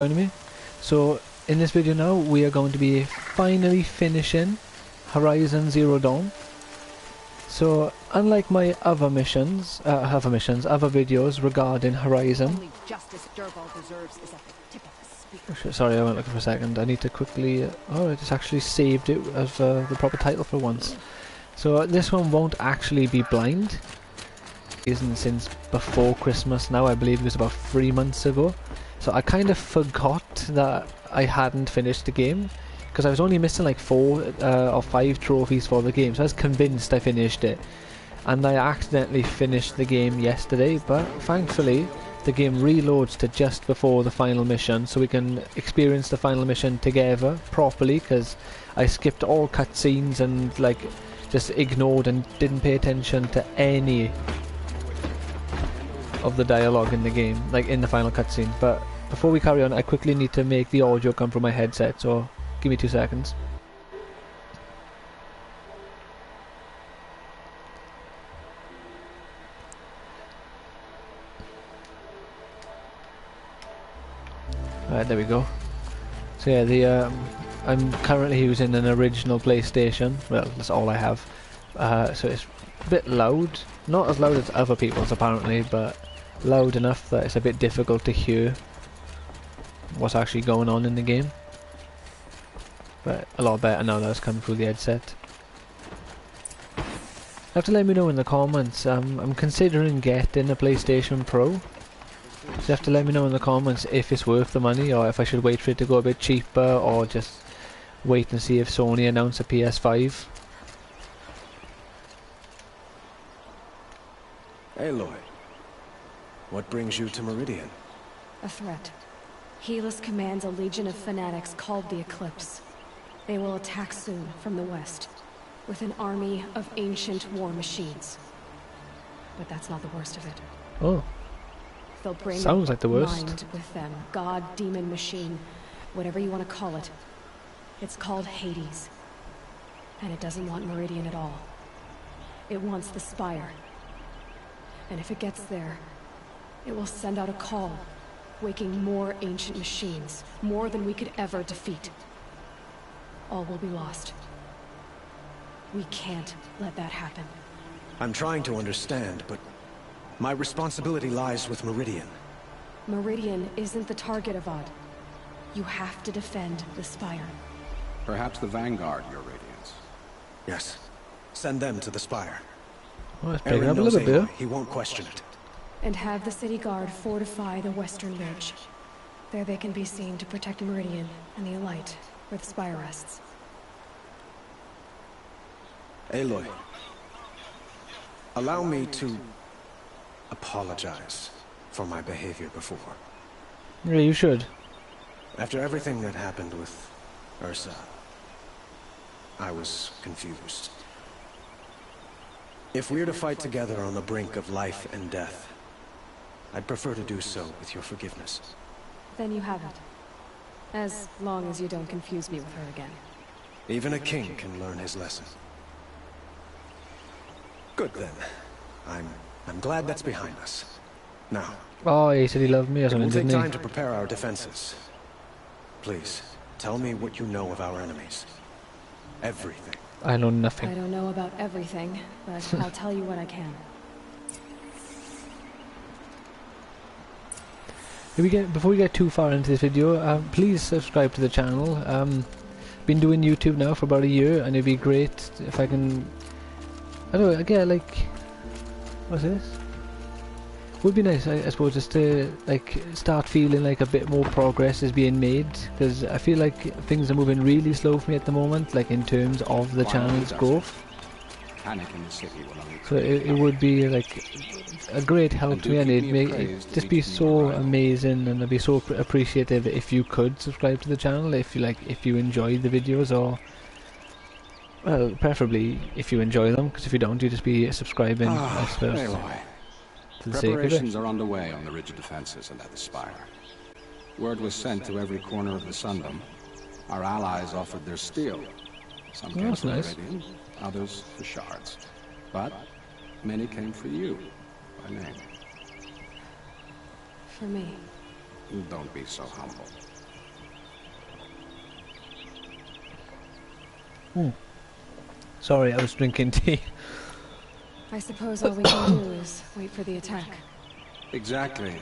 Joining me. So in this video now we are going to be finally finishing Horizon Zero Dawn. So unlike my other missions, other videos regarding Horizon. Only justice Dervahl deserves is at the tip of the spear. Sorry, I went looking for a second. I need to quickly. Oh, I just actually saved it as the proper title for once. So this one won't actually be blind. Isn't since before Christmas now. I believe it was about 3 months ago. So I kind of forgot that I hadn't finished the game because I was only missing like 4 or 5 trophies for the game. So I was convinced I finished it, and I accidentally finished the game yesterday. But thankfully, the game reloads to just before the final mission, so we can experience the final mission together properly. Because I skipped all cutscenes and like just ignored and didn't pay attention to any of the dialogue in the game, like in the final cutscene. But before we carry on, I quickly need to make the audio come from my headset, so give me 2 seconds. Alright, there we go. So yeah, I'm currently using an original PlayStation. Well, that's all I have. So it's a bit loud, not as loud as other people's apparently, but loud enough that it's a bit difficult to hear what's actually going on in the game. But a lot better now that it's coming through the headset. You have to let me know in the comments. I'm considering getting a PlayStation Pro. So you have to let me know in the comments if it's worth the money, or if I should wait for it to go a bit cheaper, or just wait and see if Sony announce a PS5. Aloy, what brings you to Meridian? A threat. Helis commands a legion of fanatics called the Eclipse. They will attack soon from the west, with an army of ancient war machines. But that's not the worst of it. Oh. They'll bring sounds like the worst. mind with them. God, demon, machine, whatever you want to call it. It's called Hades. And it doesn't want Meridian at all. It wants the Spire. And if it gets there, it will send out a call, waking more ancient machines, more than we could ever defeat. All will be lost. We can't let that happen. I'm trying to understand, but my responsibility lies with Meridian. Meridian isn't the target, Avad. You have to defend the Spire. Perhaps the Vanguard, Your Radiance. Yes. Send them to the Spire. Oh, it's picking Eren up a knows little bit. Aloy. He won't question it. And have the City Guard fortify the Western Ridge. There they can be seen to protect Meridian and the Elite, where the Spire rests. Aloy, allow me to apologize for my behavior before. Yeah, you should. After everything that happened with Ursa, I was confused. If we're to fight together on the brink of life and death, I'd prefer to do so with your forgiveness. Then you have it. As long as you don't confuse me with her again. Even a king can learn his lesson. Good then. I'm glad that's behind us. Now, Oh, he said he loved me or it will something, take didn't time he? to prepare our defenses. Please, tell me what you know of our enemies. Everything. I know I nothing. don't know about everything, but I'll tell you what I can. Before we get too far into this video, please subscribe to the channel. Been doing YouTube now for about a year, and it'd be great if I can. I don't know. Get like, what's this? Would be nice, I suppose, just to like start feeling like a bit more progress is being made, because I feel like things are moving really slow for me at the moment, like in terms of the channel's growth. Panic in the city will only So it would be like a great help to me, and it'd just be so amazing, and I'd be so appreciative if you could subscribe to the channel if you enjoy the videos, or well, preferably if you enjoy them, because if you don't, you just be subscribing, I suppose, Aloy. for the sake of it. Preparations are underway on the ridge defenses and at the Spire. Word was sent to every corner of the Sundom. Our allies offered their steel. Some came that's for nice. Meridian, others for shards. But many came for you, by name. For me. Don't be so humble. Sorry, I was drinking tea. I suppose all we can do is wait for the attack. Exactly.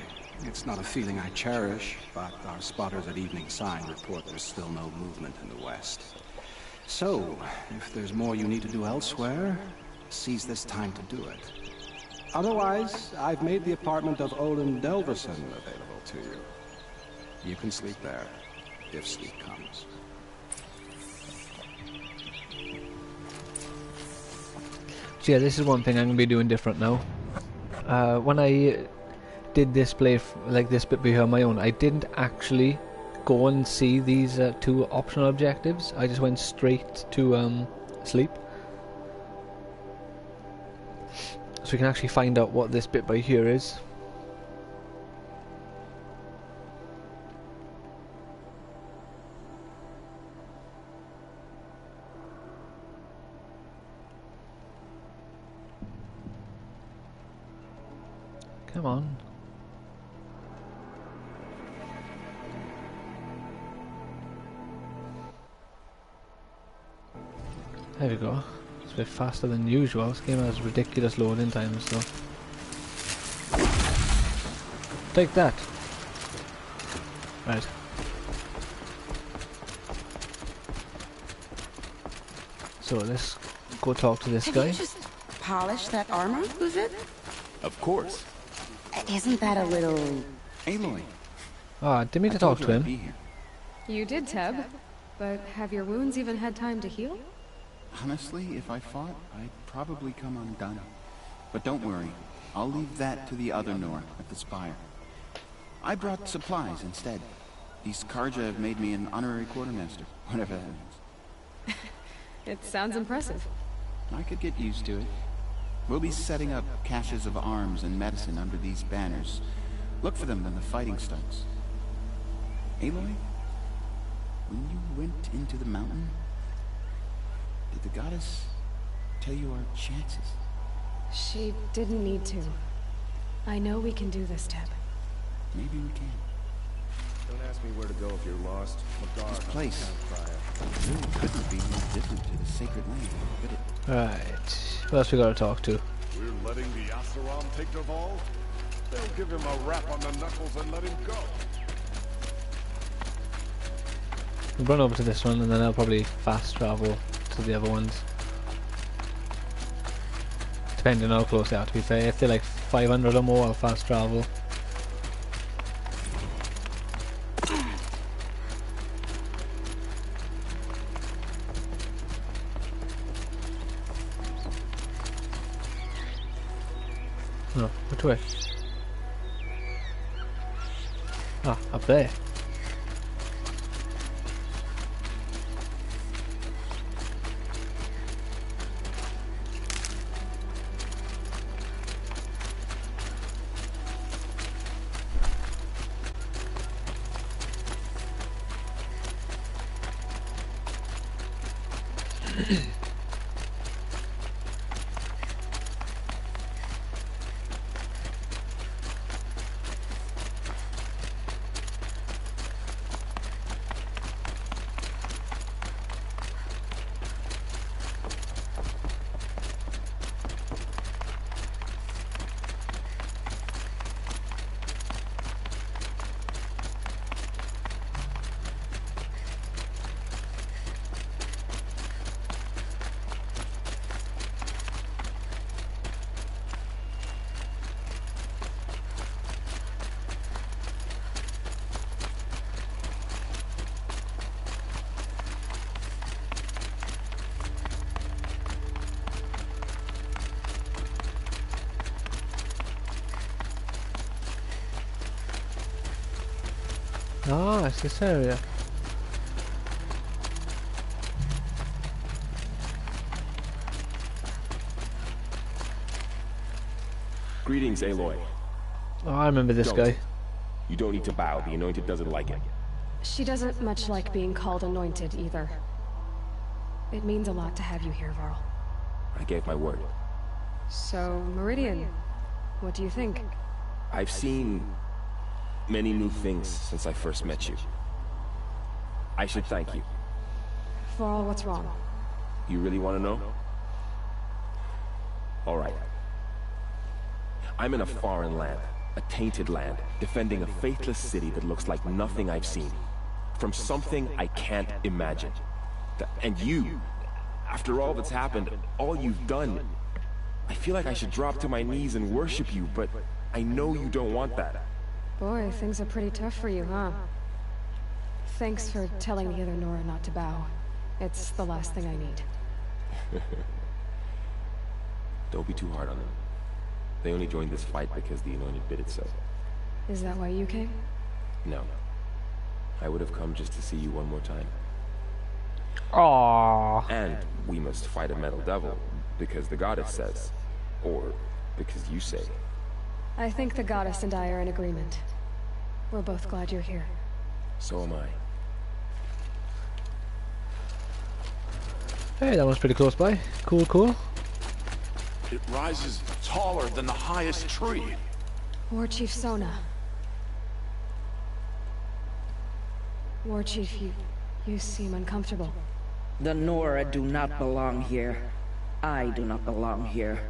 It's not a feeling I cherish, but our spotters at Evening Sign report there's still no movement in the west. So, if there's more you need to do elsewhere, seize this time to do it. Otherwise, I've made the apartment of Olin Delverson available to you. You can sleep there, if sleep comes. So yeah, this is one thing I'm going to be doing different now. When I did this like this bit behind my own, I didn't actually go and see these 2 optional objectives. I just went straight to sleep. So we can actually find out what this bit by here is. Come on. There we go. It's a bit faster than usual. This game has ridiculous loading times, so. Take that! Right. So let's go talk to this guy. Have you just polished that armor, Buzit? Of course. Isn't that a little... Aloy. Ah, didn't mean to talk to him. You did, Teb. But have your wounds even had time to heal? Honestly, if I fought, I'd probably come undone. But don't worry, I'll leave that to the other Nora at the Spire. I brought supplies instead. These Karja have made me an honorary quartermaster, whatever that means. It sounds impressive. I could get used to it. We'll be setting up caches of arms and medicine under these banners. Look for them when the fighting starts. Aloy, when you went into the mountain, did the goddess tell you our chances? She didn't need to. I know we can do this, Teb. Maybe we can. Don't ask me where to go if you're lost. This place really couldn't be more different to the sacred land, could it? Right. Who else we gotta talk to? We're letting the Asaram take Dervahl? They'll give him a rap on the knuckles and let him go. We'll run over to this one and then I'll probably fast travel to the other ones. Depending on how close they are, to be fair. If they're like 500 or more, I'll fast travel. No, which way? Ah, up there. Ah, it's this area. Greetings, Aloy. Oh, I remember this guy. You don't need to bow. The Anointed doesn't like it. She doesn't much like being called anointed either. It means a lot to have you here, Varl. I gave my word. So, Meridian, what do you think? I've seen many new things since I first met you. I should thank you. Varl, what's wrong? You really want to know? All right. I'm in a foreign land, a tainted land, defending a faithless city that looks like nothing I've seen. From something I can't imagine. And you, after all that's happened, all you've done, I feel like I should drop to my knees and worship you, but I know you don't want that. Boy, things are pretty tough for you, huh? Thanks for telling the other Nora not to bow. It's the last thing I need. Don't be too hard on them. They only joined this fight because the Anointed bid it so. Is that why you came? No. I would have come just to see you one more time. Aww. And we must fight a metal devil, because the goddess says. Or because you say. I think the goddess and I are in agreement. We're both glad you're here. So am I. Hey, that was pretty close by. Cool, cool. It rises taller than the highest tree. War Chief Sona. War Chief, you seem uncomfortable. The Nora do not belong here. I do not belong here.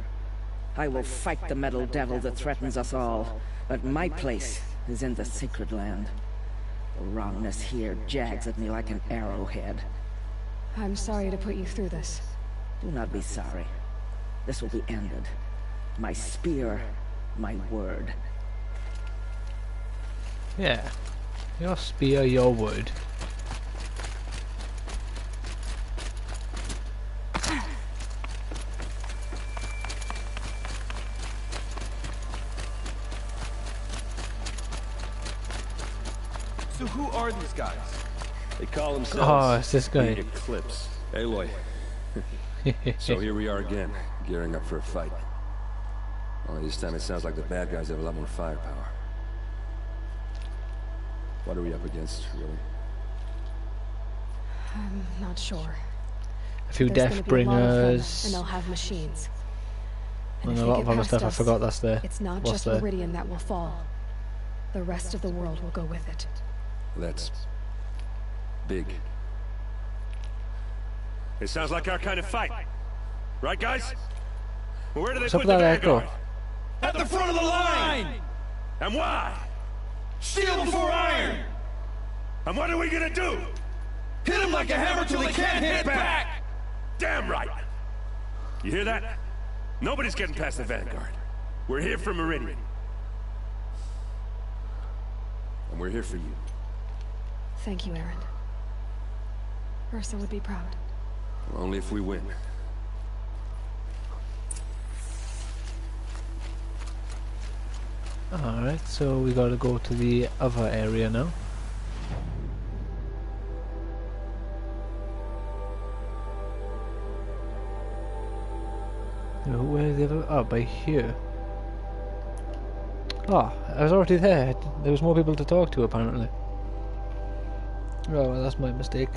I will fight the metal devil that threatens us all, but my place is in the sacred land. The wrongness here jags at me like an arrowhead. I'm sorry to put you through this. Do not be sorry. This will be ended. My spear, my word. Yeah. Your spear, your word. So who are these guys? They call Oh, themselves it's this guy. the Eclipse. Aloy. So here we are again, gearing up for a fight. Only this time it sounds like the bad guys have a lot more firepower. What are we up against, really? I'm not sure. A few There's gonna be a lot of them, Deathbringers. and they'll have machines. And if a they lot get of other past stuff. I us, forgot that's there. It's not What's just there? Meridian that will fall. The rest of the world will go with it. That's big. It sounds like our kind of fight. Right, guys? Well, where do they What's up put with the that echo? Vanguard? At the front of the line! And why? Steel before iron! And what are we gonna do? Hit him like a hammer till he can't hit back! Damn right! You hear that? Nobody's getting past the Vanguard. We're here for Meridian. And we're here for you. Thank you, Aaron. Ursa would be proud. Only if we win. Alright, so we gotta go to the other area now. Where the other? Oh, by here. Oh, I was already there. There was more people to talk to, apparently. Oh, well, that's my mistake.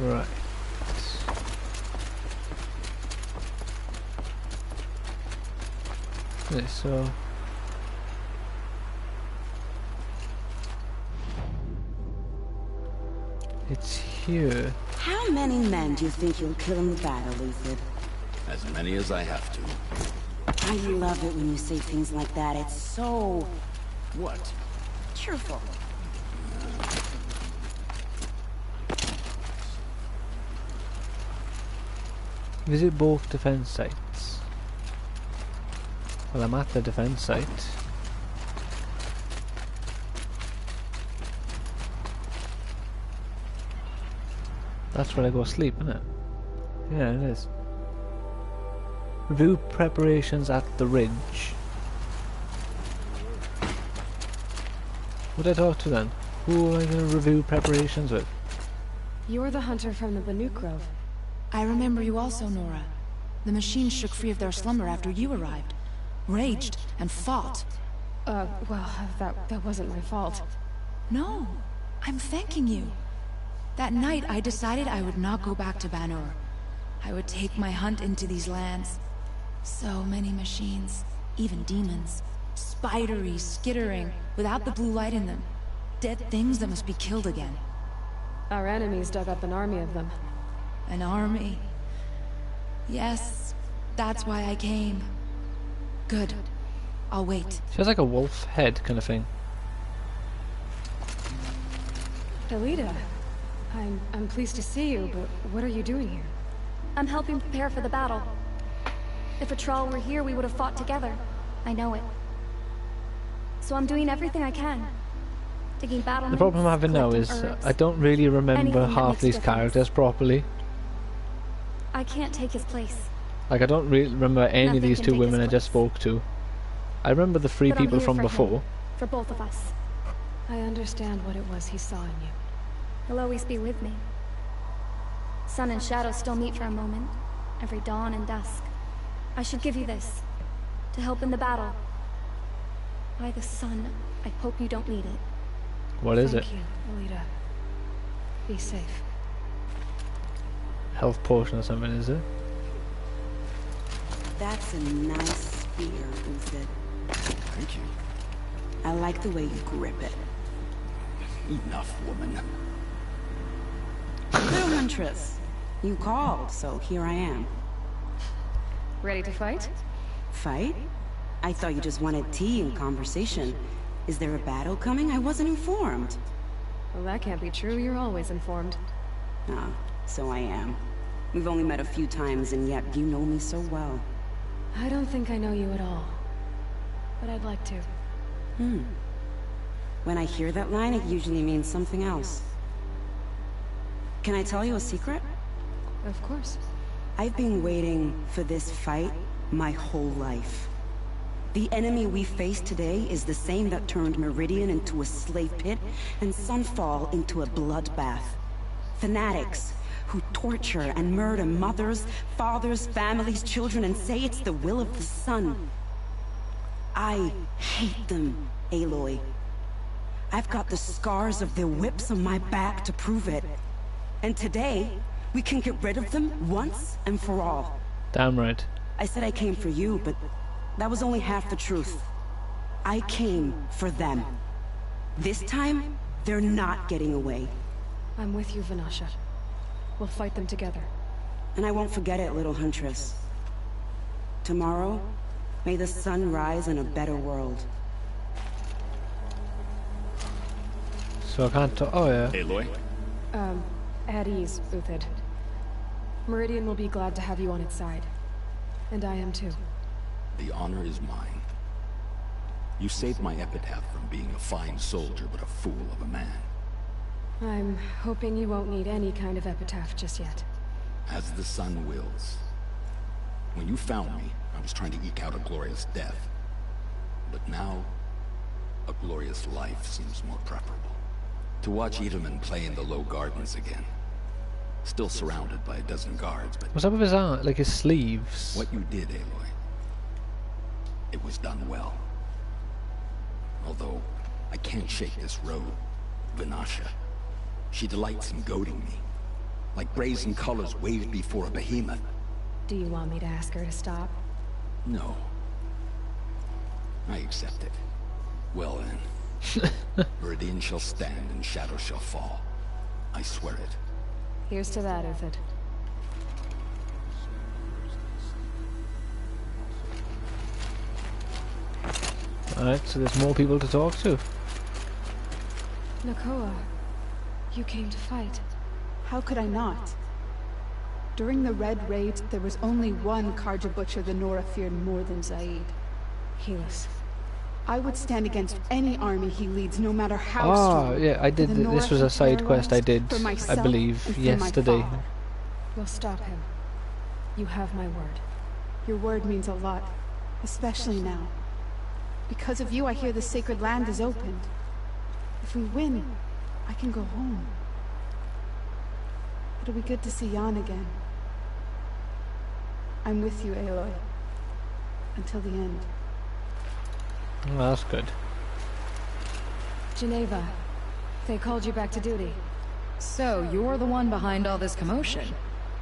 Right. Okay, so it's here. How many men do you think you'll kill in the battle, Luthid? As many as I have to. I love it when you say things like that. It's so... What? cheerful. Visit both defense sites. Well, I'm at the defense site. That's where I go sleep, isn't it? Yeah, it is. Review preparations at the ridge. What did I talk to then? Who am I going to review preparations with? You're the hunter from the Banuk Grove. I remember you also, Nora. The machines shook free of their slumber after you arrived. Raged and fought. Well, that wasn't my fault. No, I'm thanking you. That night I decided I would not go back to Banur. I would take my hunt into these lands. So many machines, even demons. Spidery, skittering, without the blue light in them. Dead things that must be killed again. Our enemies dug up an army of them. An army? Yes, that's why I came. Good. I'll wait. She has like a wolf head kind of thing. Elita, I'm pleased to see you, but what are you doing here? I'm helping prepare for the battle. If Atral were here, we would have fought together. I know it. So I'm doing everything I can. Digging battle. The problem I'm having now is I don't really remember half these characters properly. I can't take his place. Like I don't really remember any of these two women I just spoke to. I remember the three people from before. For both of us. I understand what it was he saw in you. He'll always be with me. Sun and shadow still meet for a moment, every dawn and dusk. I should give you this, to help in the battle. By the sun, I hope you don't need it. What is it? Thank you, Elita. Be safe. Health potion or something, is it? That's a nice spear, Uthid. Thank you. I like the way you grip it. Enough, woman. Little Huntress, you called, so here I am. Ready to fight? Fight? I thought you just wanted tea and conversation. Is there a battle coming? I wasn't informed. Well, that can't be true. You're always informed. Ah, so I am. We've only met a few times, and yet you know me so well. I don't think I know you at all. But I'd like to. When I hear that line, it usually means something else. Can I tell you a secret? Of course. I've been waiting for this fight my whole life. The enemy we face today is the same that turned Meridian into a slave pit and Sunfall into a bloodbath. Fanatics who torture and murder mothers, fathers, families, children, and say it's the will of the sun. I hate them, Aloy. I've got the scars of their whips on my back to prove it. And today, we can get rid of them once and for all. Damn right. I said I came for you, but that was only half the truth. I came for them. This time, they're not getting away. I'm with you, Vanasha. We'll fight them together. And I won't forget it, little Huntress. Tomorrow, may the sun rise in a better world. So I can't talk. Oh yeah. Aloy? At ease, Uthid. Meridian will be glad to have you on its side. And I am too. The honor is mine. You saved my epitaph from being a fine soldier, but a fool of a man. I'm hoping you won't need any kind of epitaph just yet. As the sun wills. When you found me, I was trying to eke out a glorious death. But now, a glorious life seems more preferable. To watch Edelman play in the low gardens again. Still surrounded by a dozen guards, but... What's up with his arm? Like his sleeves? What you did, Aloy, it was done well. Although, I can't shake this road, Vanasha. She delights in goading me. Like brazen colors waved before a behemoth. Do you want me to ask her to stop? No. I accept it. Well then. Meridian shall stand and shadow shall fall. I swear it. Here's to that, Uthid. Alright, so there's more people to talk to. Nakoa, you came to fight. How could I not? During the Red Raid, there was only one Karja Butcher the Nora feared more than Zaid. Helis. I would stand against any army he leads, no matter how Oh, strong. yeah, I did. This was a side quest I did, I believe, yesterday. We'll stop him. You have my word. Your word means a lot, especially now. Because of you, I hear the sacred land is opened. If we win, I can go home. It'll be good to see Jan again. I'm with you, Aloy. Until the end. Well, that's good. Geneva, they called you back to duty. So, you're the one behind all this commotion?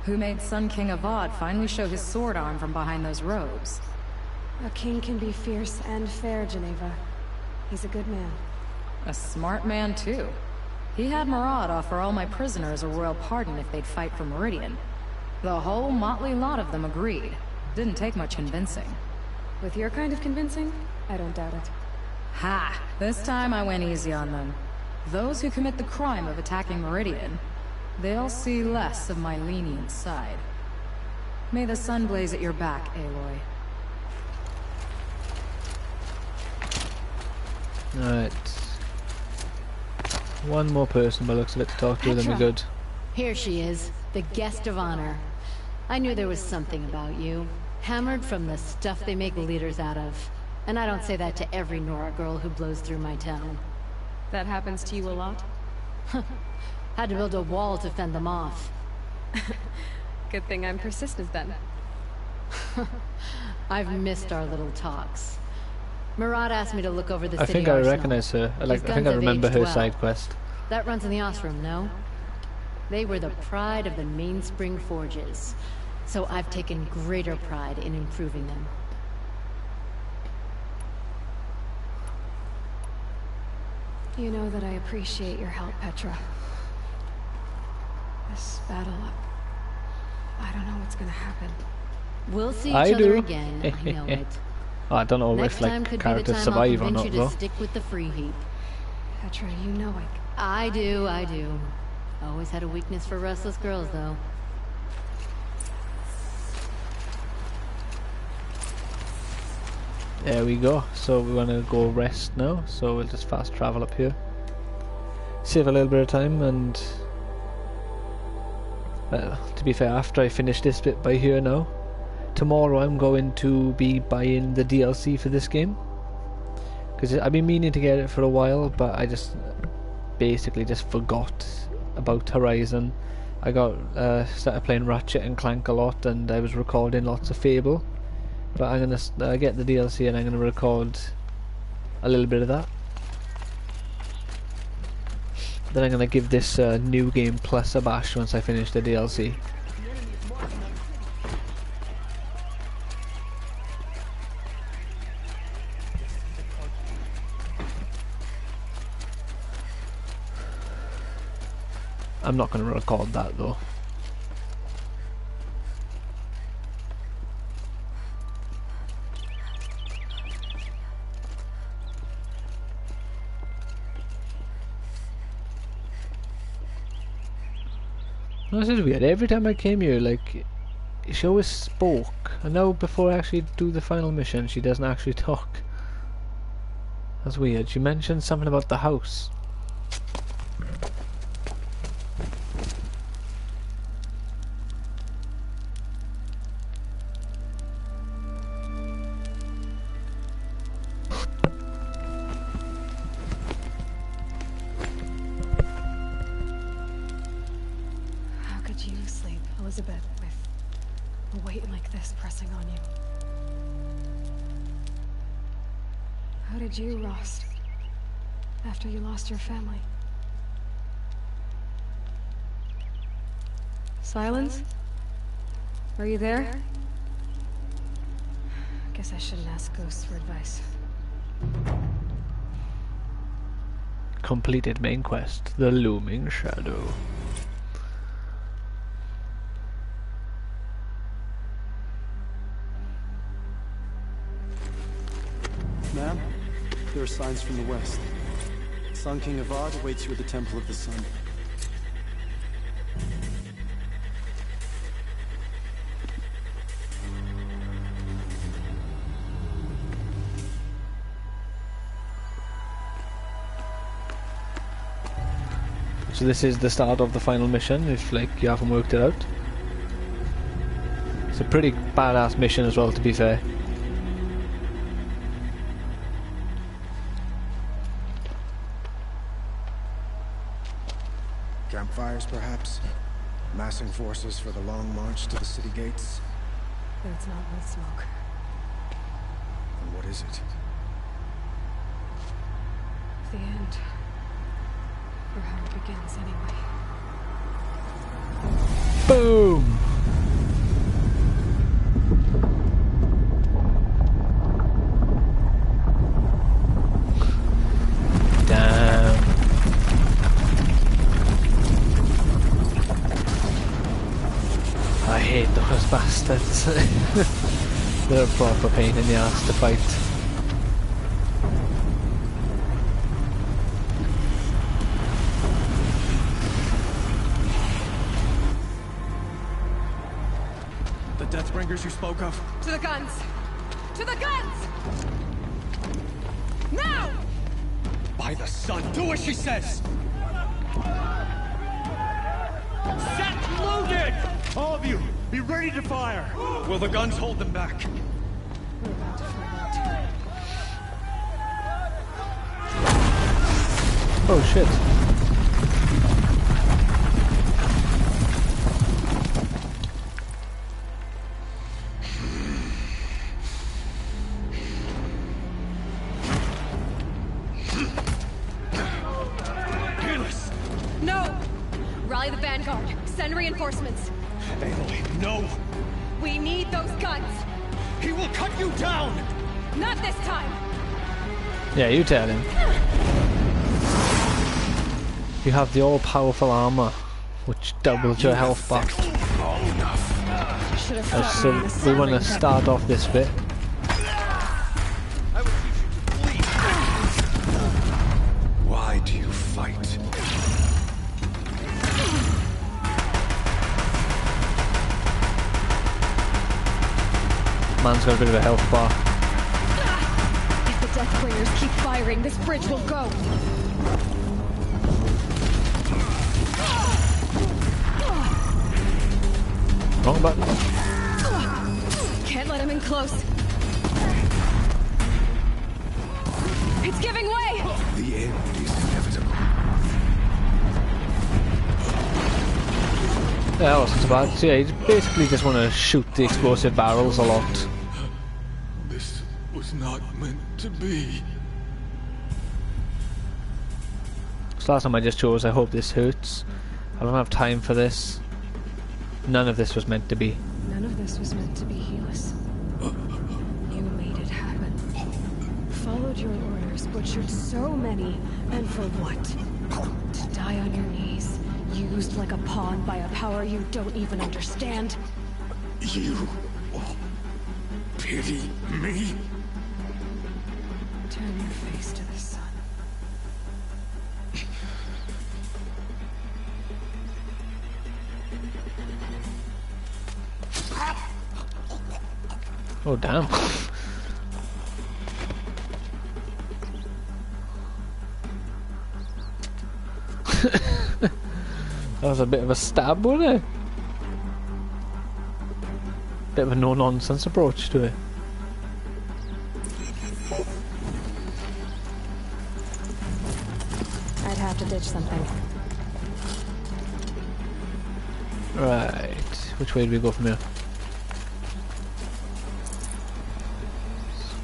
Who made Sun King Avad finally show his sword arm from behind those robes? A king can be fierce and fair, Geneva. He's a good man. A smart man, too. He had Murad offer all my prisoners a royal pardon if they'd fight for Meridian. The whole motley lot of them agreed. Didn't take much convincing. With your kind of convincing, I don't doubt it. Ha! This time I went easy on them. Those who commit the crime of attacking Meridian, they'll see less of my lenient side. May the sun blaze at your back, Aloy. Alright. One more person by the looks of it to talk to, then we're good. Here she is, the guest of honor. I knew there was something about you. Hammered from the stuff they make leaders out of. And I don't say that to every Nora girl who blows through my town. That happens to you a lot? Had to build a wall to fend them off. Good thing I'm persistent then. I've missed our little talks. Murad asked me to look over the city I think I arsenal. recognize her. I His think I guns have remember aged her well. side quest. That runs in the Osram, no? They were the pride of the Mainspring Forges. So I've taken greater pride in improving them. You know that I appreciate your help, Petra. This battle, I don't know what's gonna happen. We'll see each I other do. again, I know it. Oh, I don't know Next if time like could be the characters time survive I'll or convince not you to though. stick with the free heap. Petra, you know I do. Always had a weakness for restless girls, though. There we go. So we want to go rest now. So we'll just fast travel up here. Save a little bit of time and... to be fair, after I finish this bit by here now, tomorrow I'm going to be buying the DLC for this game. Because I've been meaning to get it for a while, but I just basically just forgot about Horizon. I got started playing Ratchet and Clank a lot, and I was recording lots of Fable. But I'm gonna get the DLC and I'm gonna record a little bit of that. Then I'm gonna give this new game plus a bash once I finish the DLC. I'm not gonna record that though. This is weird. Every time I came here, like, she always spoke, and now before I actually do the final mission, she doesn't actually talk. That's weird. She mentioned something about the house. Elizabeth, with a weight like this pressing on you. How did you, Rost, after you lost your family? Silence? Are you there? Guess I shouldn't ask ghosts for advice. Completed main quest, The Looming Shadow. Ma'am, there are signs from the west. Sun King Avad awaits you at the Temple of the Sun. So this is the start of the final mission, if like you haven't worked it out. It's a pretty badass mission as well, to be fair. Campfires, perhaps? Massing forces for the long march to the city gates? But it's not with smoke. And what is it? The end. Or how it begins, anyway. Boom! Damn. I hate those bastards. They're a proper pain in the ass to fight. The Deathbringers you spoke of? To the guns! To the guns! Now! By the sun, do as she says! Set loaded! All of you, be ready to fire! Will the guns hold them back? We're about to find out. Oh shit. No! Rally the vanguard. Send reinforcements. Aloy, no! We need those guns. He will cut you down! Not this time! Yeah, you tell him. You have the all-powerful armor, which doubles your health back. So we want to start off this bit. Why do you fight? Man's got a bit of a health bar. If the Deathbringers keep firing, this bridge will go. Wrong button. Can't let him in close. It's giving way! The end is inevitable. Yeah, that wasn't so bad. So yeah, you basically just want to shoot the explosive barrels a lot. This was not meant to be. So last time I just chose, I hope this hurts. I don't have time for this. None of this was meant to be. None of this was meant to be, Helis. You made it happen. Followed your orders, butchered so many, and for what? To die on your knees, used like a pawn by a power you don't even understand? You pity me? Turn your face to the sun. Oh damn. That was a bit of a stab, wasn't it? Bit of a no-nonsense approach to it. I'd have to ditch something. Right, which way do we go from here?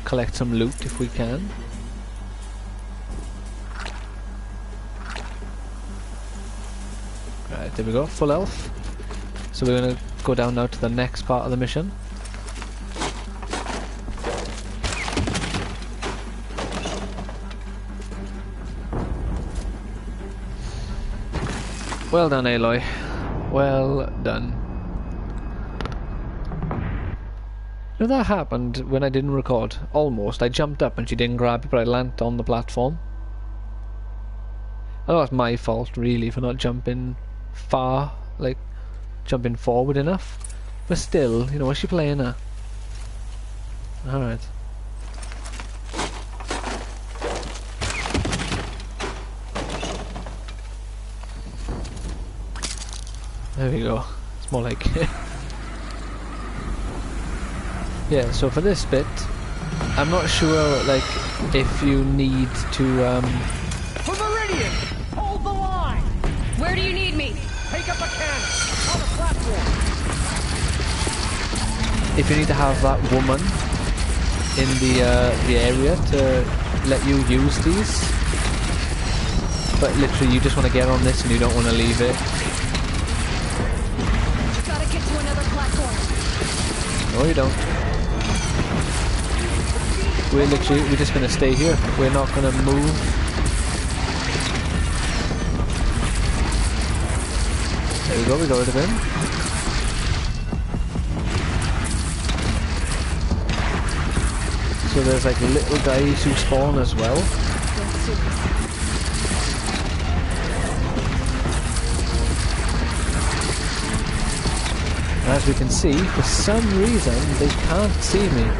Collect some loot if we can. Right, there we go, full health. So we're gonna go down now to the next part of the mission. Well done, Aloy. Well done. You know, that happened when I didn't record. Almost. I jumped up and she didn't grab it, but I landed on the platform. I know that's my fault, really, for not jumping far, like, jumping forward enough. But still, you know, what's she playing at? Alright. There we go. It's more like... Yeah, so for this bit, I'm not sure, like, if you need to, For Meridian! Hold the line! Where do you need me? Take up a cannon! On the platform! if you need to have that woman in the area to let you use these. But literally, you just want to get on this and you don't want to leave it. Gotta get to another platform. No, you don't. We're just gonna stay here. We're not gonna move. There we go, we got rid of him. So there's like little guys who spawn as well. And as we can see, for some reason, they can't see me.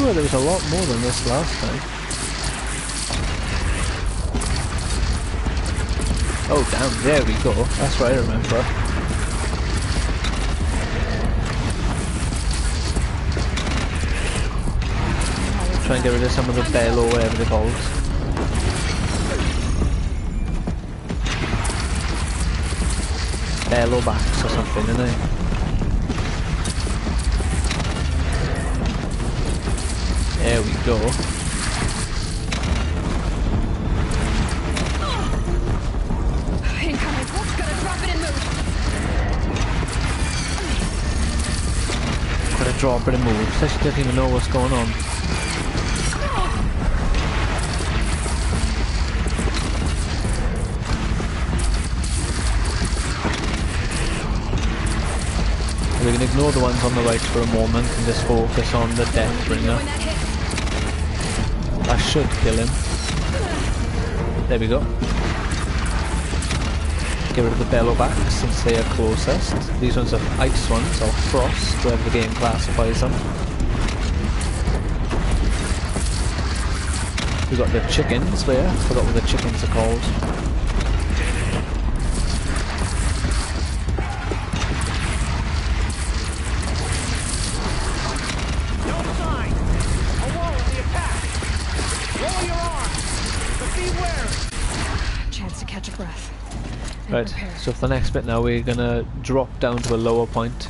There was a lot more than this last time. Oh damn, there we go. That's what I remember. Try and get rid of some of the bell or whatever they're called. Bellowbacks or something, isn't it? There we go. Incoming. Gotta drop it and move. Gotta drop it and move. Especially doesn't even know what's going on. We can ignore the ones on the right for a moment and just focus on the Deathbringer. That should kill him. There we go. Get rid of the Bellowbacks since they are closest. These ones are ice ones, or frost, whatever the game classifies them. We've got the chickens there. Forgot what the chickens are called. Right, so for the next bit now we're gonna drop down to a lower point.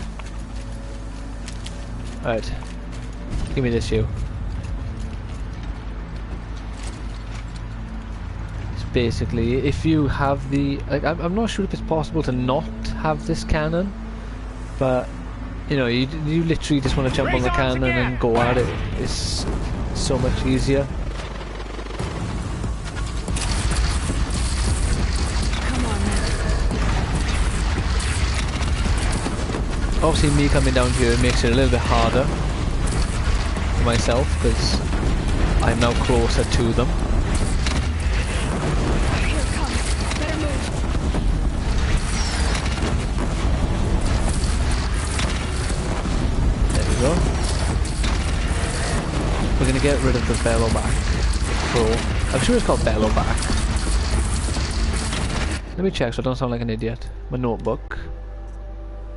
Right, give me this, you. It's basically, if you have the, like, I'm not sure if it's possible to not have this cannon, but you know, you literally just want to jump on the cannon and go at it. It's so much easier. Obviously me coming down here makes it a little bit harder for myself because I'm now closer to them. There we go. We're going to get rid of the Bellowback Pro. I'm sure it's called Bellowback. Let me check so I don't sound like an idiot. My notebook.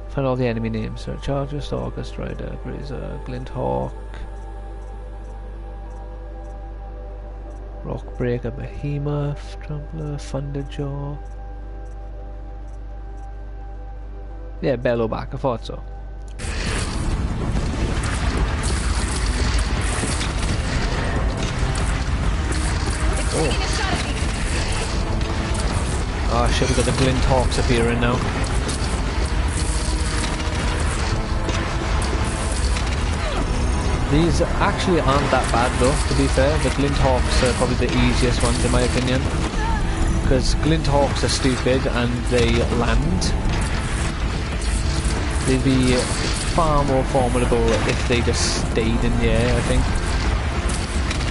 Find all the enemy names. So Charger, Stalker, Strider, Grazer, Glinthawk, Rockbreaker, Behemoth, Trampler, Thunderjaw. Yeah, Bellowback, I thought so. Oh shit, we got the Glinthawks appearing now. These actually aren't that bad though, to be fair. The Glinthawks are probably the easiest ones in my opinion. Because Glinthawks are stupid and they land. They'd be far more formidable if they just stayed in the air, I think.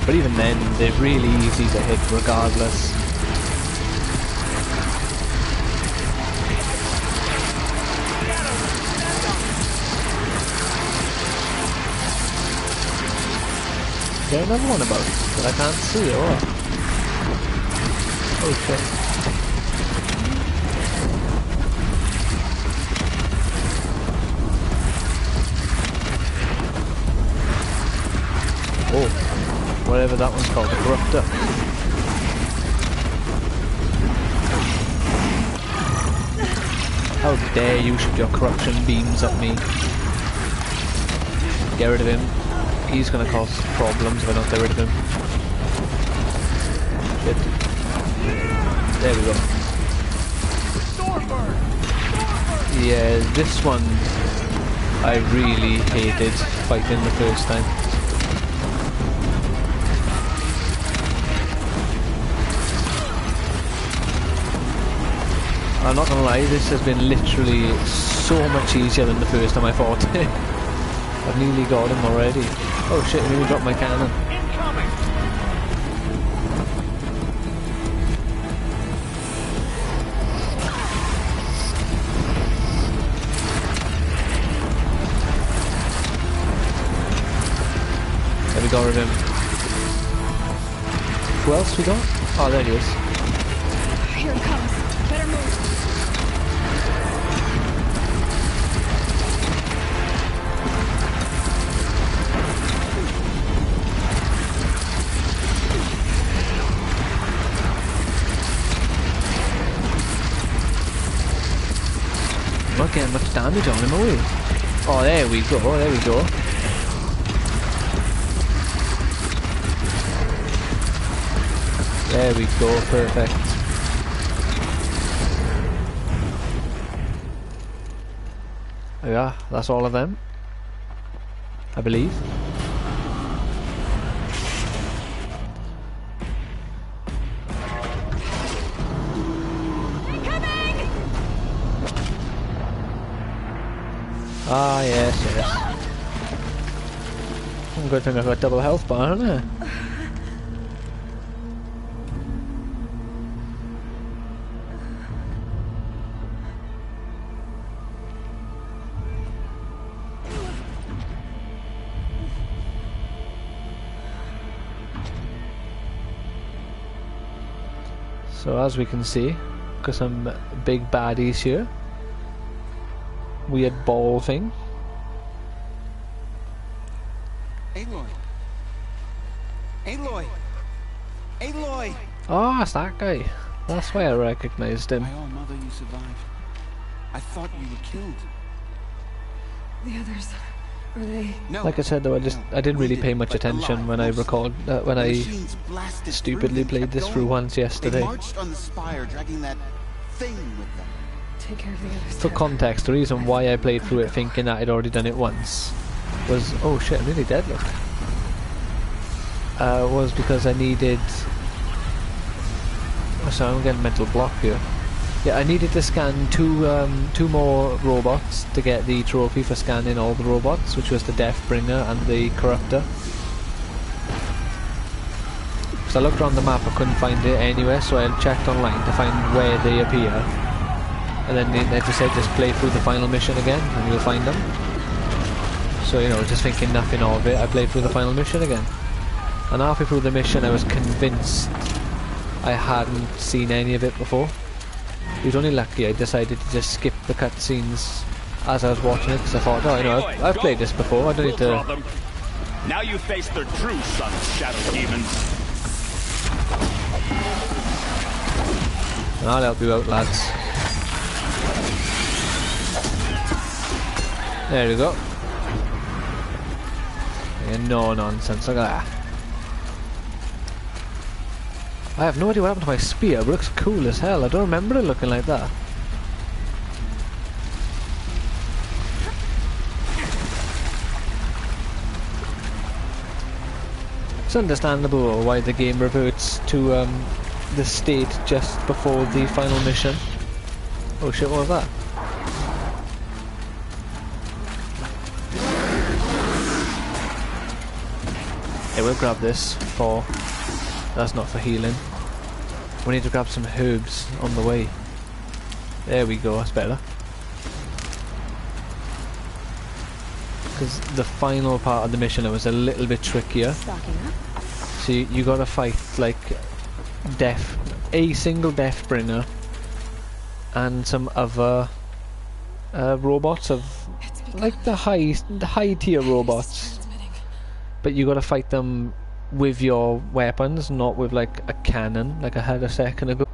But even then, they're really easy to hit regardless. Is there another one about that I can't see or what? Oh shit. Oh, whatever that one's called, the Corruptor. How dare you shoot your corruption beams at me. Get rid of him. He's gonna cause problems if I don't get rid of him. Shit. There we go. Yeah, this one I really hated fighting the first time. I'm not gonna lie, this has been literally so much easier than the first time I fought. I've nearly got him already. Oh shit, I nearly dropped my cannon. There we got rid of him. Who else we got? Oh, there he is. Here it comes. Better move. I'm not getting much damage on him, are we? Oh, there we go, there we go. There we go, perfect. There we are, that's all of them, I believe. Ah, yes, yes. Good thing I've got double health bar, haven't I? So as we can see, got some big baddies here. Weird ball thing. Aloy! Aloy! Aloy! Oh, it's that guy. That's why I recognized him. My own mother, you survived. I thought you were killed. The others, are they? No. Like I said though, I didn't really pay much attention when I stupidly played this through once yesterday. They marched on the spire, dragging that thing with them. Take care of the others. For context, the reason why I played through it thinking that I'd already done it once was, oh shit, I'm nearly dead, look. Was because I needed... Oh, sorry, I'm getting a mental block here. Yeah, I needed to scan two more robots to get the trophy for scanning all the robots, which was the Deathbringer and the Corruptor. So I looked around the map, I couldn't find it anywhere, so I checked online to find where they appear. And then they just said just play through the final mission again and you'll find them. So, you know, just thinking nothing of it, I played through the final mission again. And halfway through the mission I was convinced I hadn't seen any of it before. It was only lucky I decided to just skip the cutscenes as I was watching it, because I thought, oh, you know, I've played this before, I don't need to... Now you face the true son of Shadow Demons. I'll help you out, lads. There we go. Yeah, no nonsense, look at that. I have no idea what happened to my spear, but it looks cool as hell. I don't remember it looking like that. It's understandable why the game reverts to the state just before the final mission. Oh shit, what was that? Hey, we'll grab this for... That's not for healing. We need to grab some herbs on the way. There we go, that's better. because the final part of the mission it was a little bit trickier. So you gotta fight like a single Deathbringer and some other robots of like the high tier robots, but you gotta fight them with your weapons, not with like a cannon like I had a second ago.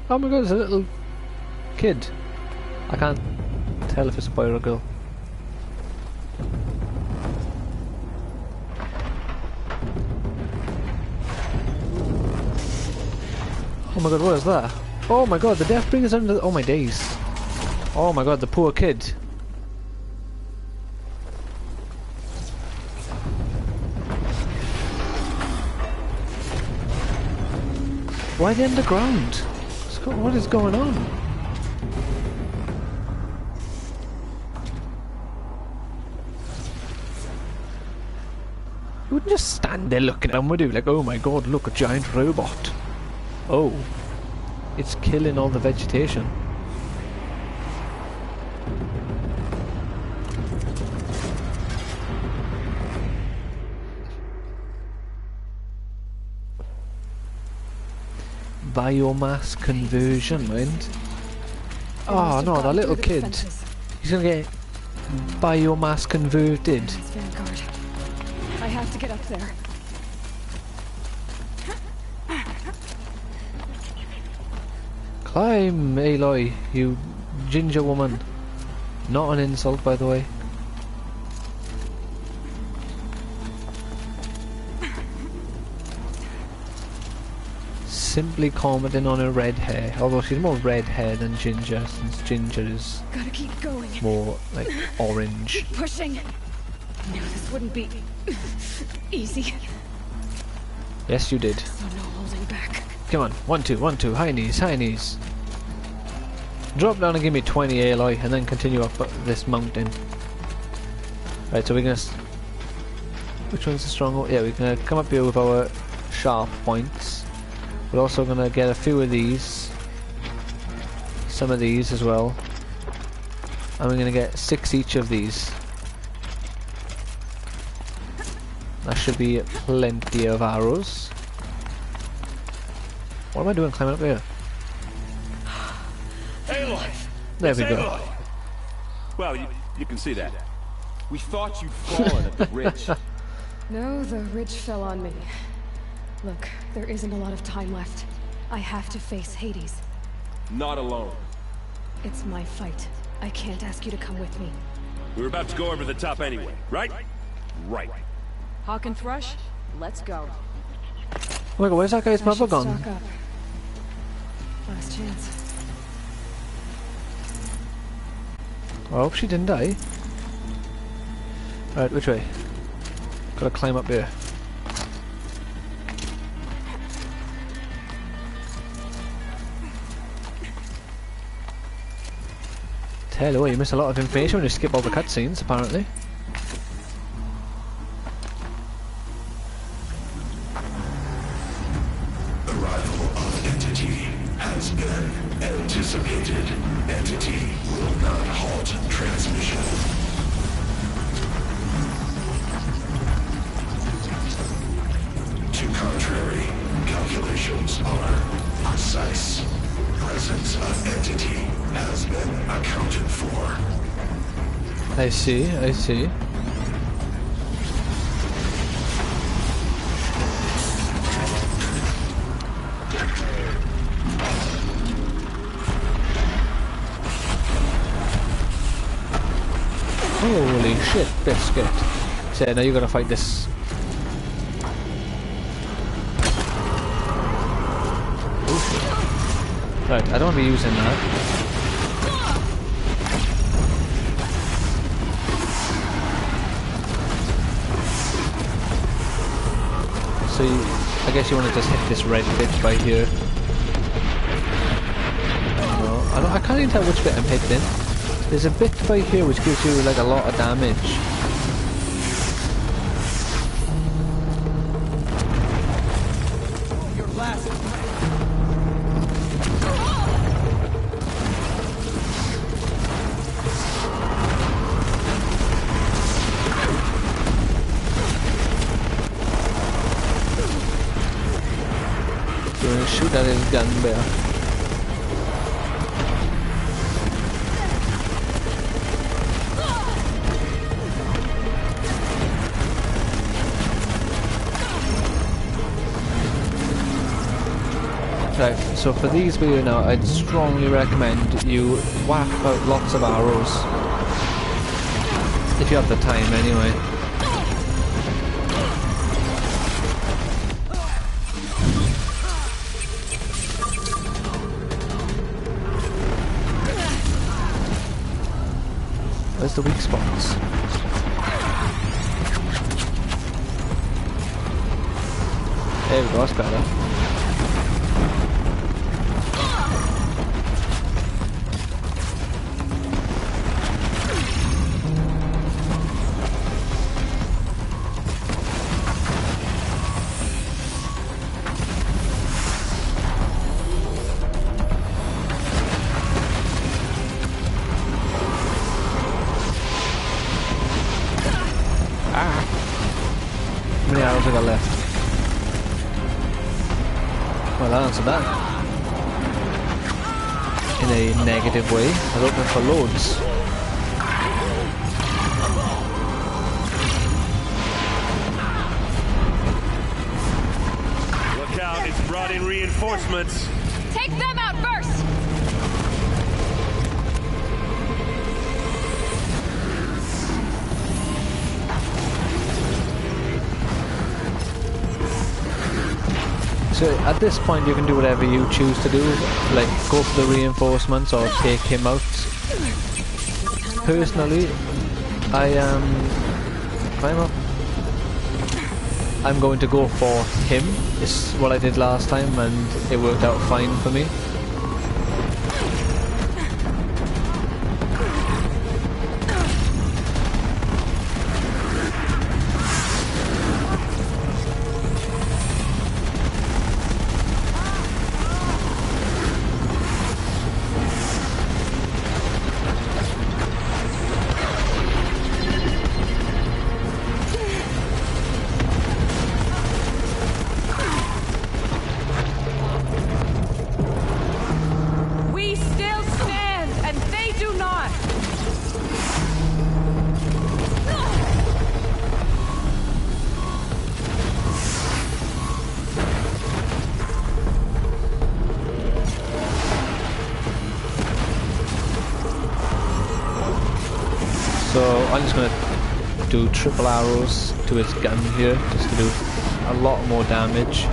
Oh my god, it's a little kid. I can't tell if it's a boy or a girl. Oh my god, what is that? Oh my god, the Deathbringer's under the... Oh my days. Oh my god, the poor kid. Why the underground? What is going on? You wouldn't just stand there looking at them, would you? Like, oh my god, look, a giant robot. Oh, it's killing all the vegetation. Biomass conversion, mind. Oh no, that little kid. He's gonna get biomass converted. I have to get up there. Climb, Aloy, you ginger woman. Not an insult, by the way. Simply commenting on her red hair, although she's more red hair than ginger, since ginger is Gotta keep going. more like orange. Keep pushing. I knew this wouldn't be easy. Yes, you did. So no holding back. Come on, 1, 2, 1, 2, high knees, high knees. Drop down and give me 20 Aloy, and then continue up this mountain. Right, so we're gonna... Which one's the stronghold? Yeah, we're gonna come up here with our sharp points. We're also gonna get a few of these. Some of these as well. And we're gonna get 6 each of these. That should be plenty of arrows. What am I doing climbing up here? Aloy! There we go. Aloy. Well, you can see that. We thought you'd fallen at the ridge. No, the ridge fell on me. Look, there isn't a lot of time left. I have to face Hades. Not alone. It's my fight. I can't ask you to come with me. We were about to go over the top anyway, right? Right. Hawk and Thrush, let's go. Oh my god, where's that guy's mother gone? Stock up. Last chance. I hope she didn't die. Right, which way? Gotta climb up here. Tell you what, you miss a lot of information when you skip all the cutscenes, apparently. Arrival of Entity has been anticipated. Entity will not halt transmission. To contrary, calculations are precise. Presence of Entity has been accounted for. I see, I see. Holy shit, biscuit. So now you're gonna fight this. Right, I don't want to be using that. So I guess you want to just hit this red bit right here. No, I can't even tell which bit I'm hitting. There's a bit right here which gives you like a lot of damage. Look at his gun there. Right, so for these videos now, I'd strongly recommend you whack out lots of arrows. If you have the time anyway. Where's the weak spots? There we go, that's better. How many arrows have I got left? Well, that answered that. In a negative way. I was hoping for loads. Look out, it's brought in reinforcements. Take them out first! So at this point you can do whatever you choose to do, like go for the reinforcements or take him out. Personally, I'm going to go for him. It's what I did last time and it worked out fine for me. So I'm just going to do triple arrows to his gun here, just to do a lot more damage.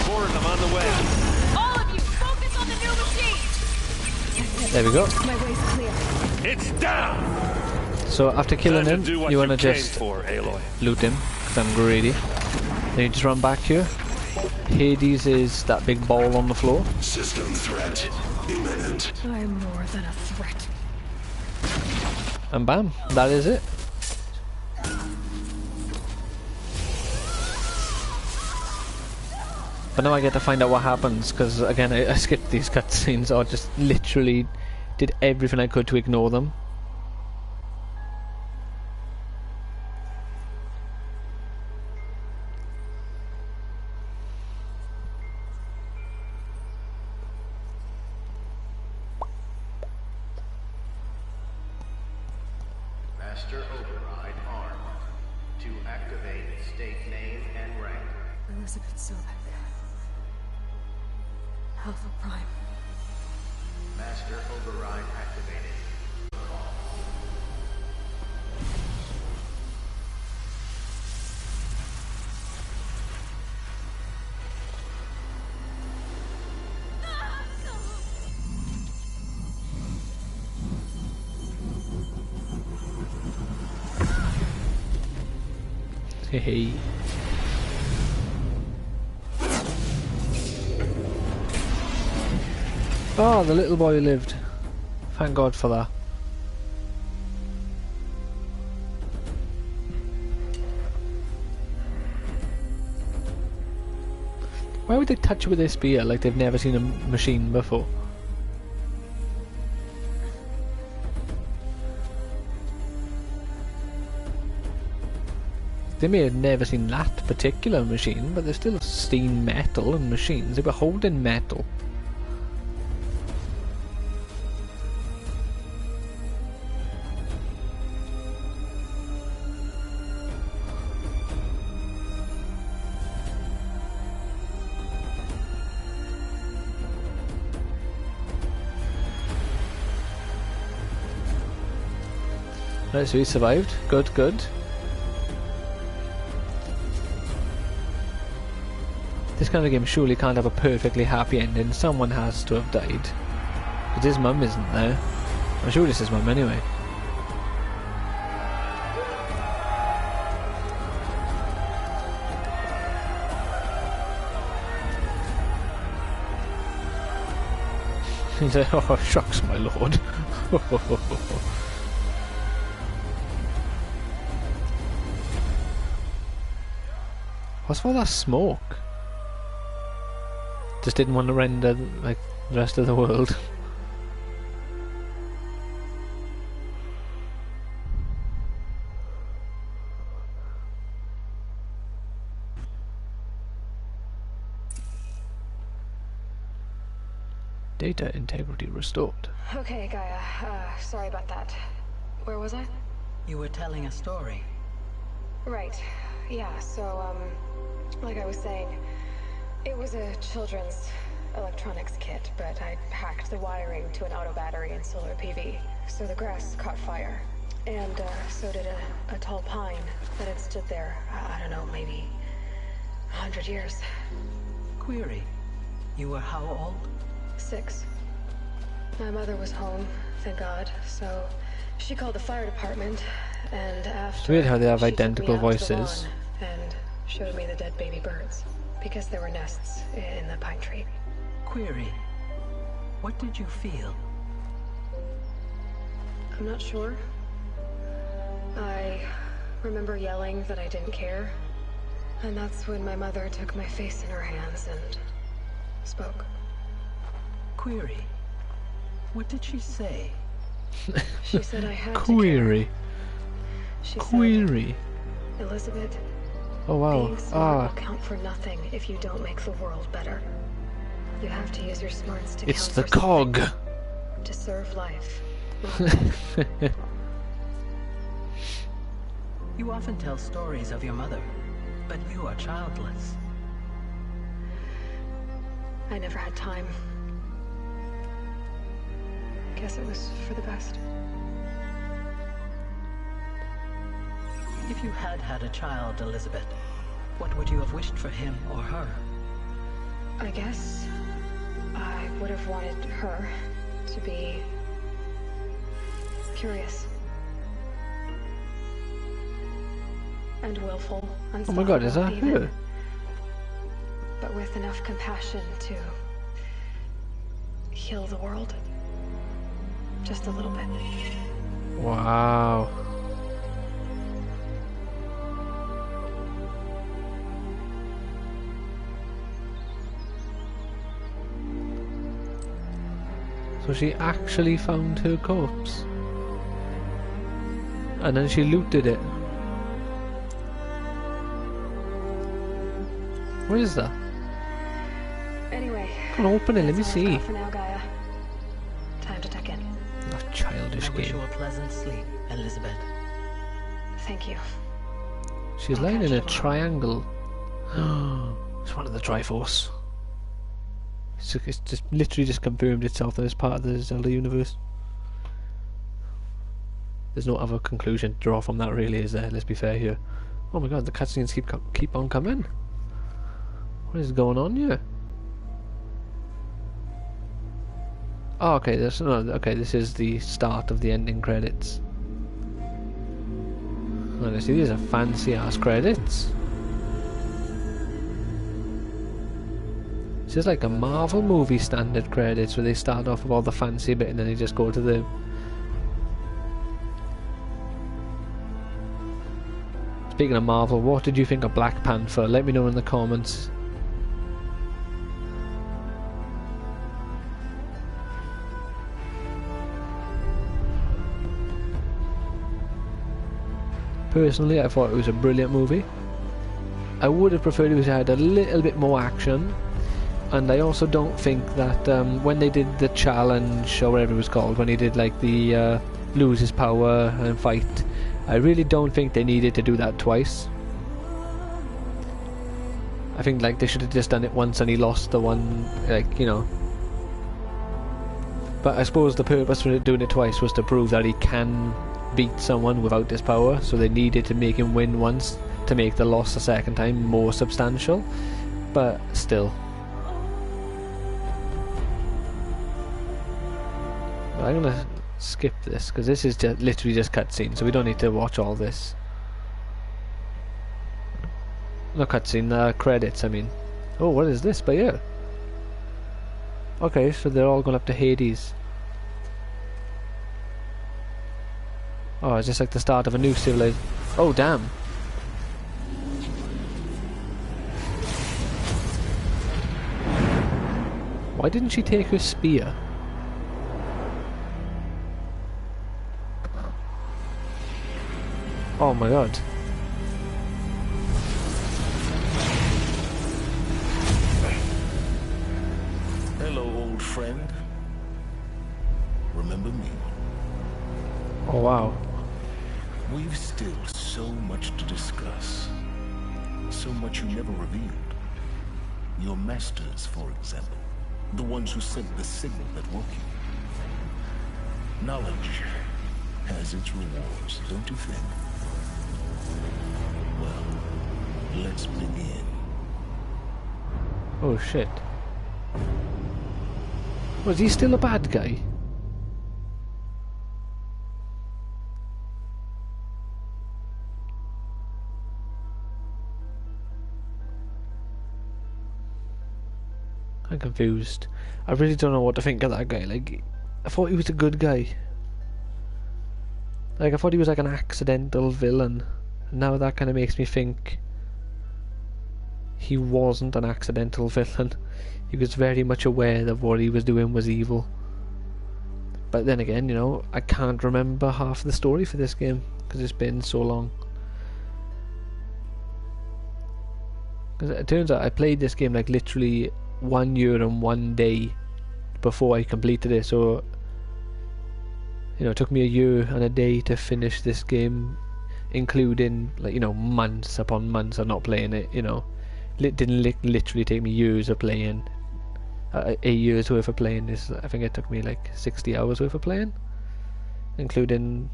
More of them on the way. All of you, focus on the new machine! There we go. My way's clear. It's down! So after killing him, you want to came just for, Aloy. loot him, because I'm greedy. Then you just run back here. Hades is that big ball on the floor. System threat imminent. I'm more than a threat. And bam, that is it. But now I get to find out what happens, because again I skipped these cutscenes, or just literally did everything I could to ignore them. Master Override armed. To activate, state name and rank. Elizabeth Sobek. Alpha Prime. Master Override activated. Hey. Oh, the little boy lived. Thank God for that. Why would they touch with this spear like they've never seen a machine before? they may have never seen that particular machine, but they've still seen metal and machines. They were holding metal. Right, so he survived. Good, good. This kind of game surely can't have a perfectly happy ending. Someone has to have died. But his mum isn't there. I'm sure it's his mum anyway. He's like, oh shucks my lord. What's all that smoke? Just didn't want to render like the rest of the world. Data integrity restored. Okay, Gaia. Sorry about that. Where was I? You were telling a story. Right. Yeah, so, like I was saying, it was a children's electronics kit, but I hacked the wiring to an auto battery and solar PV, so the grass caught fire. And, so did a tall pine that had stood there, I don't know, maybe 100 years. Query, you were how old? 6. My mother was home, thank God, so she called the fire department, and after... It's weird how they have she took me identical out to the voices. lawn and showed me the dead baby birds, because there were nests in the pine tree. Query, what did you feel? I'm not sure. I remember yelling that I didn't care, and that's when my mother took my face in her hands and spoke. Query, what did she say? She said I had Query. to care. She Query. said, Elizabeth, Oh wow. being smart will count for nothing if you don't make the world better. You have to use your smarts to It's count the for something, cog. to serve life. You often tell stories of your mother, but you are childless. I never had time. Guess it was for the best. If you had had a child, Elizabeth, what would you have wished for him or her? I guess I would have wanted her to be curious and willful. Oh my god, is that even, her? but with enough compassion to heal the world. Just a little bit. Wow. So she actually found her corpse. And then she looted it. What is that? Anyway. Come on, open it, let me that's all I've see. got for now, Gaia. Time to tuck in. A childish I wish game. you a pleasant sleep, Elizabeth. Thank you. She's lying in a triangle. It's one of the Triforce. It's just literally just confirmed itself that it's part of the Zelda universe. There's no other conclusion to draw from that, really, is there? Let's be fair here. Oh my god, the cutscenes keep on coming. What is going on here? Oh, okay. This is the start of the ending credits. And I see these are fancy ass credits. This is like a Marvel movie standard credits where they start off with all the fancy bit and then they just go to the... Speaking of Marvel, what did you think of Black Panther? Let me know in the comments. Personally, I thought it was a brilliant movie. I would have preferred it had a little bit more action, and I also don't think that when they did the challenge, or whatever it was called, when he did like the lose his power and fight, I really don't think they needed to do that twice. I think like they should have just done it once and he lost the one, like, you know. But I suppose the purpose for doing it twice was to prove that he can beat someone without this power, so they needed to make him win once to make the loss a second time more substantial. But still. I'm gonna skip this because this is just literally just cutscene, so we don't need to watch all this. No cutscene, credits, I mean. Oh, what is this by here? Okay, so they're all going up to Hades. Oh, it's just like the start of a new civilization. Oh, damn. Why didn't she take her spear? Oh my god. Hello, old friend. Remember me? Oh wow. We've still so much to discuss. So much you never revealed. Your masters, for example. The ones who sent the signal that woke you. Knowledge has its rewards, don't you think? Well, let's begin. Oh shit. Was he still a bad guy? I'm confused. I really don't know what to think of that guy. Like, I thought he was a good guy. Like, I thought he was like an accidental villain. And now that kind of makes me think he wasn't an accidental villain. He was very much aware that what he was doing was evil. But then again, you know, I can't remember half the story for this game because it's been so long. Because it turns out I played this game like literally 1 year and 1 day before I completed it. So, you know, it took me a year and a day to finish this game, including, like, you know, months upon months of not playing it. You know, it didn't literally take me years of playing. A year's worth of playing this. I think it took me like 60 hours worth of playing, including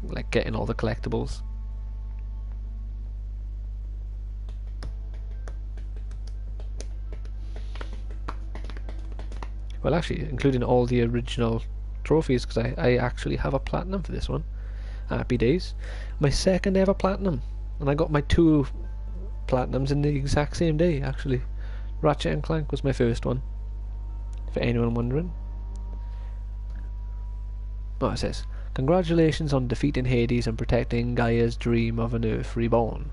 like getting all the collectibles. Well, actually, including all the original trophies, because I actually have a platinum for this one. Happy days. My second ever platinum. And I got my 2 platinums in the exact same day, actually. Ratchet and Clank was my first one, for anyone wondering. Oh, it says, congratulations on defeating Hades and protecting Gaia's dream of an Earth reborn.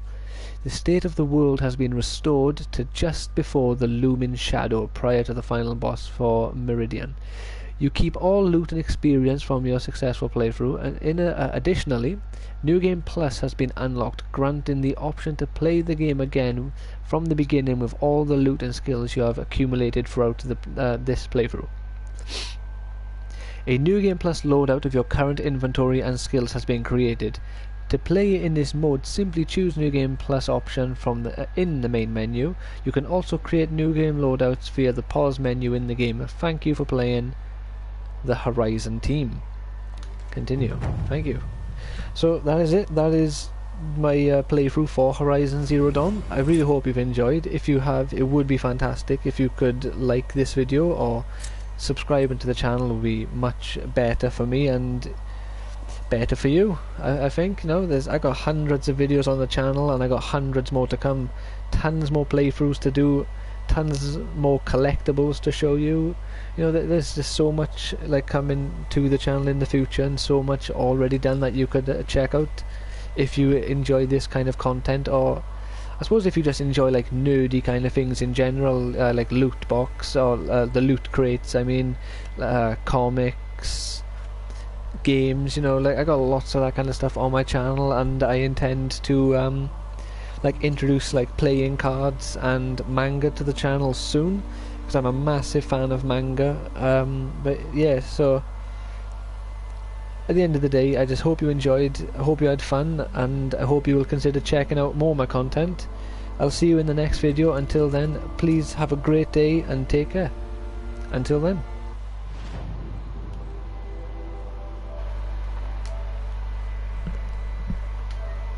The state of the world has been restored to just before the looming shadow prior to the final boss for Meridian. You keep all loot and experience from your successful playthrough, and additionally, New Game Plus has been unlocked, granting the option to play the game again from the beginning with all the loot and skills you have accumulated throughout this playthrough. A New Game Plus loadout of your current inventory and skills has been created. To play in this mode, simply choose New Game Plus option from in the main menu. You can also create new game loadouts via the pause menu in the game. Thank you for playing the Horizon team. Continue. Thank you. So that is it. That is my playthrough for Horizon Zero Dawn. I really hope you've enjoyed. If you have, it would be fantastic if you could like this video or subscribing to the channel. Would be much better for me and better for you. I think, you know, I got hundreds of videos on the channel and I got hundreds more to come, tons more playthroughs to do, tons more collectibles to show you. You know, there's just so much like coming to the channel in the future, and so much already done that you could check out if you enjoy this kind of content, or I suppose if you just enjoy like nerdy kind of things in general, like loot box or the loot crates, I mean, comics, games, you know, like I got lots of that kind of stuff on my channel, and I intend to like introduce like playing cards and manga to the channel soon, because I'm a massive fan of manga. But yeah, so at the end of the day, I just hope you enjoyed, I hope you had fun, and I hope you will consider checking out more of my content. I'll see you in the next video. Until then, please have a great day and take care. Until then.